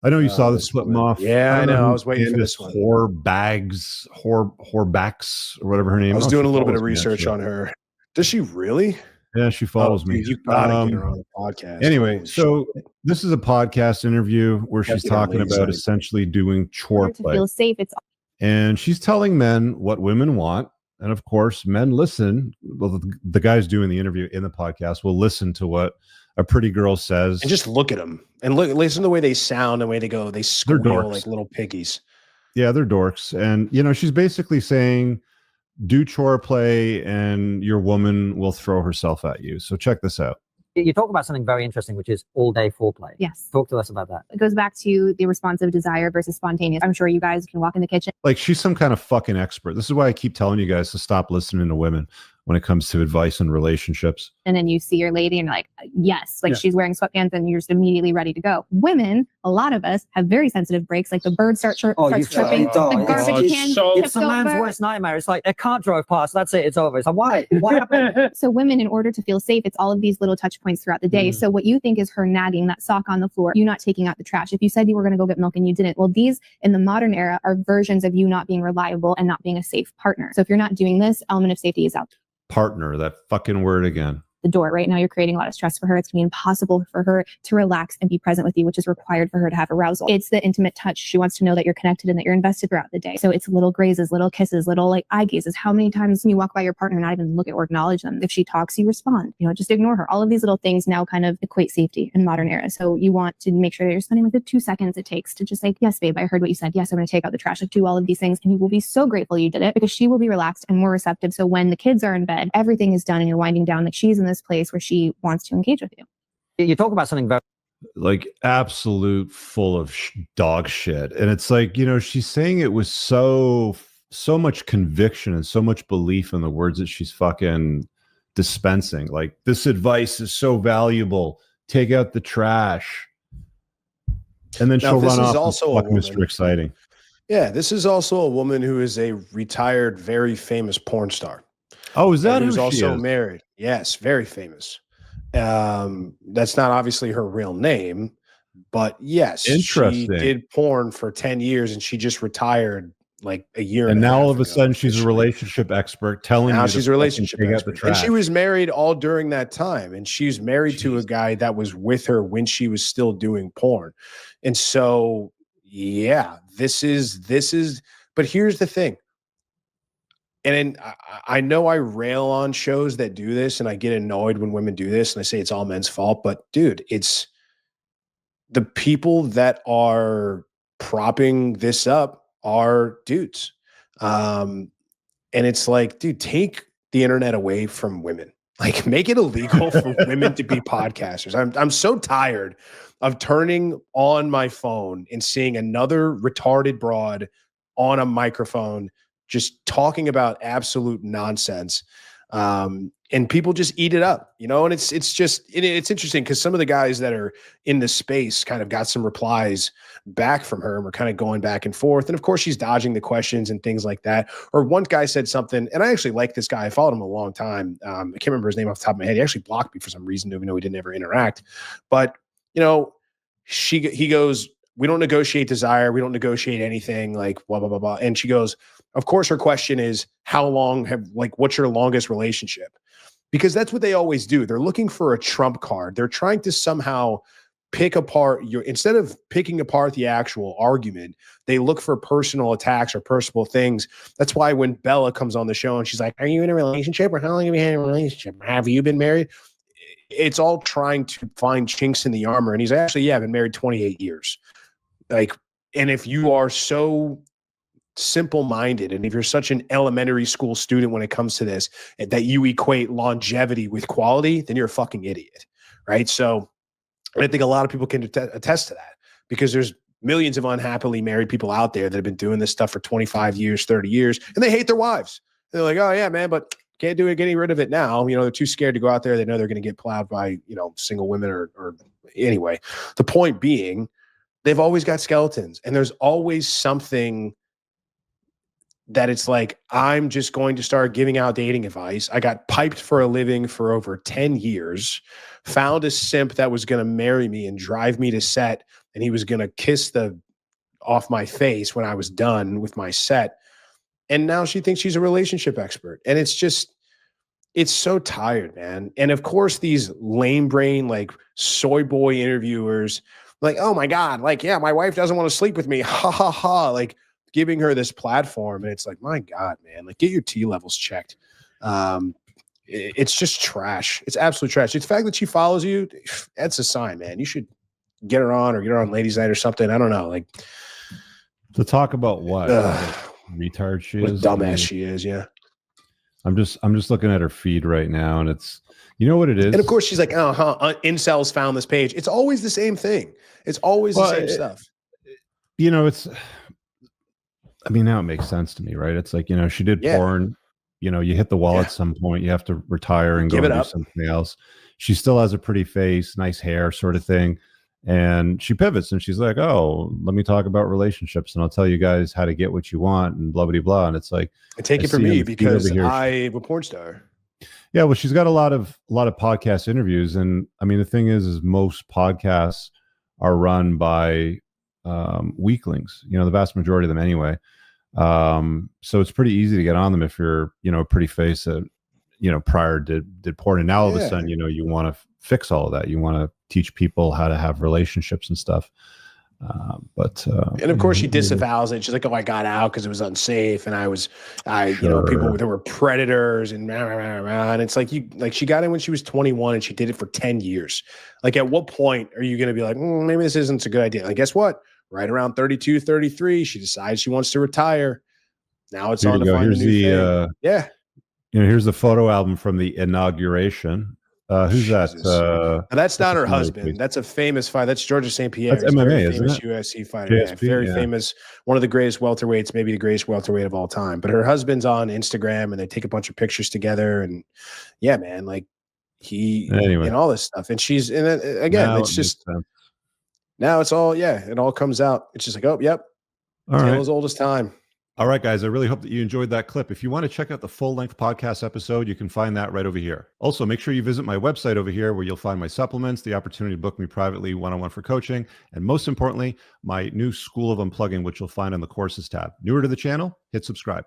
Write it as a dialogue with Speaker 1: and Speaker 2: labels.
Speaker 1: I know you saw this flip off.
Speaker 2: Yeah, I know. I was waiting for this one.
Speaker 1: Whorebacks, or whatever her name.
Speaker 2: I was doing a little bit of research on her. Does she really?
Speaker 1: Yeah, she follows me.
Speaker 2: Dude, you gotta get her on the podcast.
Speaker 1: Anyway,
Speaker 2: Holy
Speaker 1: so
Speaker 2: shit.
Speaker 1: this is a podcast interview where she's talking about essentially doing chore play.
Speaker 3: To feel safe,
Speaker 1: and she's telling men what women want. And of course, men listen. Well, the guys doing the interview in the podcast will listen to what a pretty girl says.
Speaker 2: And just look at them and listen to the way they sound and the way they go. They squeal like little piggies.
Speaker 1: Yeah, they're dorks. And, you know, she's basically saying, do chore play and your woman will throw herself at you. So check this out.
Speaker 4: You talk about something very interesting, which is all-day foreplay.
Speaker 3: Yes.
Speaker 4: Talk to us about that.
Speaker 3: It goes back to the responsive desire versus spontaneous. I'm sure you guys can walk in the kitchen.
Speaker 1: Like, she's some kind of fucking expert. This is why I keep telling you guys to stop listening to women when it comes to advice and relationships.
Speaker 3: And then you see your lady and you're like, yes, like she's wearing sweatpants and you're just immediately ready to go. Women, a lot of us have very sensitive breaks. Like the bird starts tripping, the garbage can
Speaker 4: it's a man's worst nightmare. It's like a car drove past, that's it, it's over. It's like, why? What happened?
Speaker 3: So women, in order to feel safe, it's all of these little touch points throughout the day. So what you think is her nagging, that sock on the floor, you not taking out the trash. If you said you were going to go get milk and you didn't, well, these in the modern era are versions of you not being reliable and not being a safe partner. So if you're not doing this, element of safety is out.
Speaker 1: Partner, that fucking word again.
Speaker 3: The door right now, you're creating a lot of stress for her. It's going to be impossible for her to relax and be present with you, which is required for her to have arousal. It's the intimate touch. She wants to know that you're connected and that you're invested throughout the day. So it's little grazes, little kisses, little like eye gazes. How many times can you walk by your partner and not even look at or acknowledge them? If she talks, you respond. You know, just ignore her. All of these little things now kind of equate safety in modern era. So you want to make sure that you're spending like the 2 seconds it takes to just like, yes, babe, I heard what you said. Yes, I'm going to take out the trash. Like, do all of these things, and you will be so grateful you did it because she will be relaxed and more receptive. So when the kids are in bed, everything is done and you're winding down. Like she's in this place where she wants to engage with you.
Speaker 4: You talk about something very
Speaker 1: like absolute full of dog shit, and it's like, you know, she's saying it with so much conviction and so much belief in the words that she's fucking dispensing. Like, this advice is so valuable. Take out the trash, and then she'll run off. Also fuck Mr. Exciting.
Speaker 2: Yeah, this is also a woman who is a retired, very famous porn star.
Speaker 1: Oh, is that who's
Speaker 2: also married? Yes, very famous. That's not obviously her real name, but yes, she did porn for 10 years and she just retired like a year.
Speaker 1: And now all of a sudden she's a relationship expert telling
Speaker 2: now
Speaker 1: you
Speaker 2: she's a relationship expert. And she was married all during that time. And she's married to a guy that was with her when she was still doing porn. And so, yeah, this is, but here's the thing. And I know I rail on shows that do this and I get annoyed when women do this and I say it's all men's fault, but dude, it's the people that are propping this up are dudes. And it's like, dude, take the internet away from women. Like, make it illegal for women to be podcasters. I'm so tired of turning on my phone and seeing another retarded broad on a microphone just talking about absolute nonsense. And people just eat it up, you know, and it's interesting because some of the guys that are in the space kind of got some replies back from her and we're kind of going back and forth. And of course she's dodging the questions and things like that. Or one guy said something, and I actually like this guy. I followed him a long time. I can't remember his name off the top of my head. He actually blocked me for some reason, even though we didn't ever interact. But, you know, he goes, we don't negotiate desire. We don't negotiate anything, like blah, blah, blah, blah. And she goes, of course, her question is, what's your longest relationship? Because that's what they always do. They're looking for a trump card. They're trying to somehow pick apart instead of picking apart the actual argument, they look for personal attacks or personal things. That's why when Bella comes on the show and she's like, are you in a relationship, or how long have you had a relationship? Have you been married? It's all trying to find chinks in the armor. And he's actually, yeah, I've been married 28 years. Like, and if you are so simple-minded and if you're such an elementary school student when it comes to this, that you equate longevity with quality, then you're a fucking idiot, right? So I think a lot of people can attest to that, because there's millions of unhappily married people out there that have been doing this stuff for 25 years, 30 years, and they hate their wives. They're like, oh yeah, man, but can't do it, getting rid of it now. You know, they're too scared to go out there. They know they're going to get plowed by, you know, single women or anyway. The point being, they've always got skeletons, and there's always something that it's like, I'm just going to start giving out dating advice. I got piped for a living for over 10 years, found a simp that was going to marry me and drive me to set, and he was going to kiss the off my face when I was done with my set. And now she thinks she's a relationship expert. And it's just, it's so tired, man. And of course, these lame brain, like soy boy interviewers, like, oh my God, like, yeah, my wife doesn't want to sleep with me. Ha ha ha. Like, giving her this platform. And it's like, my God, man, like, get your T levels checked. It's just trash. It's absolute trash. It's the fact that she follows you. That's a sign, man. You should get her on, or get her on ladies' night or something. I don't know. Like,
Speaker 1: to talk about what retard she is,
Speaker 2: dumbass she is. Yeah.
Speaker 1: I'm just looking at her feed right now, and it's, you know what it is.
Speaker 2: And of course she's like, incels found this page. It's always the same thing. It's always the same stuff.
Speaker 1: You know, it's, I mean, now it makes sense to me, right? It's like, you know, she did porn, you know, you hit the wall at some point, you have to retire and go and do something else. She still has a pretty face, nice hair sort of thing. And she pivots and she's like, oh, let me talk about relationships and I'll tell you guys how to get what you want and blah, blah, blah. And it's like,
Speaker 2: and take it from me because I'm a porn star.
Speaker 1: Yeah. Well, she's got a lot of podcast interviews. And I mean, the thing is most podcasts are run by weaklings, you know, the vast majority of them anyway. So it's pretty easy to get on them if you're, you know, a pretty face that, you know, prior did porn. And now all of a sudden, you know, you want to fix all of that. You want to teach people how to have relationships and stuff. And
Speaker 2: of course she disavows it. She's like, oh, I got out because it was unsafe. And you know, people, there were predators and and it's like, she got in when she was 21 and she did it for 10 years. Like, at what point are you going to be like, maybe this isn't a good idea? Like, guess what? Right around 32, 33, she decides she wants to retire. Now it's on to find a new thing. Yeah.
Speaker 1: You know, here's the photo album from the inauguration. Who's that?
Speaker 2: Now, that's not her husband. That's a famous fight. That's Georgia St. Pierre.
Speaker 1: That's MMA, isn't it?
Speaker 2: UFC fighter. Yeah, very famous. One of the greatest welterweights, maybe the greatest welterweight of all time. But her husband's on Instagram and they take a bunch of pictures together. And yeah, man, like and all this stuff. And she's, and again, it's just, now it's all, it all comes out. It's just like, oh, yep. Tale as old as time.
Speaker 1: All right, guys, I really hope that you enjoyed that clip. If you want to check out the full-length podcast episode, you can find that right over here. Also, make sure you visit my website over here where you'll find my supplements, the opportunity to book me privately one-on-one for coaching, and most importantly, my new School of Unplugging, which you'll find on the courses tab. Newer to the channel, hit subscribe.